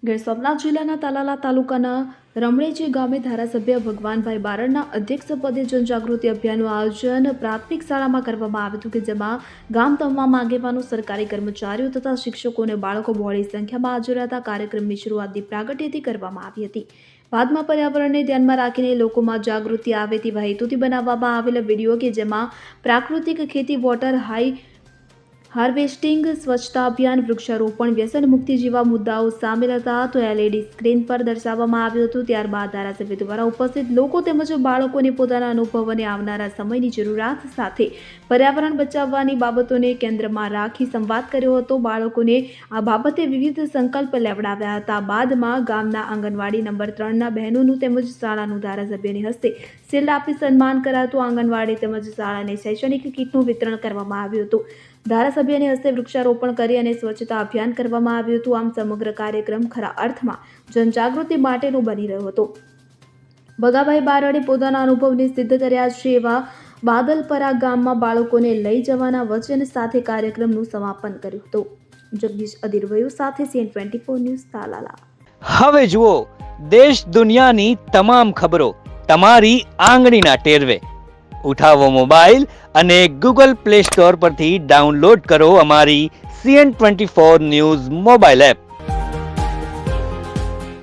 ગીર સોમનાથ જિલ્લાના તાલાલા તાલુકાના રમણેજી ગામે ધારાસભ્ય ભગવાનભાઈ બારડના અધ્યક્ષપદે જનજાગૃતિ અભિયાનનું આયોજન પ્રાથમિક શાળામાં કરવામાં આવ્યું હતું કે જેમાં ગામ તમામ આગેવાનો સરકારી કર્મચારીઓ તથા શિક્ષકો અને બાળકો બહોળી સંખ્યામાં હાજર હતા. કાર્યક્રમની શરૂઆત દીપ પ્રાગટ્યથી કરવામાં આવી હતી. બાદમાં પર્યાવરણને ધ્યાનમાં રાખીને લોકોમાં જાગૃતિ આવે તેવા હેતુથી બનાવવામાં આવેલ વિડીયો કે જેમાં પ્રાકૃતિક ખેતી, વોટર હાર્વેસ્ટિંગ, સ્વચ્છતા અભિયાન, વૃક્ષારોપણ, વ્યસન મુક્તિ જેવા મુદ્દાઓ સામેલ હતા. તો LED સ્ક્રીન પર દર્શાવવામાં આવ્યું હતું. ત્યારબાદ ધારાસભ્ય દ્વારા ઉપસ્થિત લોકો તેમજ બાળકોને પોતાના અનુભવ અને આવનારા સમયની જરૂરિયાત સાથે પર્યાવરણ બચાવવાની બાબતોને કેન્દ્રમાં રાખી સંવાદ કર્યો હતો. બાળકોને આ બાબતે વિવિધ સંકલ્પ લેવડાવ્યા હતા. બાદમાં ગામના આંગણવાડી નંબર 3ના બહેનોનું તેમજ શાળાનું ધારાસભ્યની હસ્તે શિલ્ડ આપી સન્માન કરાતું. આંગણવાડી તેમજ શાળાને શૈક્ષણિક કીટનું વિતરણ કરવામાં આવ્યું હતું. ધારાસભ્યની હસ્તે વૃક્ષારોપણ કરી અને સ્વચ્છતા અભિયાન કરવામાં આવ્યું હતું. આમ સમગ્ર કાર્યક્રમ ખરા અર્થમાં જનજાગૃતિ માટેનો બની રહ્યો હતો. ભગાભાઈ બારડે પોતાના અનુભવને સિદ્ધ કર્યા છે એવા બાદલપરા ગામમાં બાળકોને લઈ જવાના વચન સાથે કાર્યક્રમનું સમાપન કર્યું હતું. જગદીશ અધિરવયુ સાથે CN24 ન્યૂઝ તાલાલા. હવે જુઓ દેશ દુનિયાની તમામ ખબરો તમારી આંગળીના ટેરવે. ઉઠાવો મોબાઈલ અને Google Play Store પરથી ડાઉનલોડ કરો અમારી CN24 ન્યૂઝ મોબાઈલ એપ.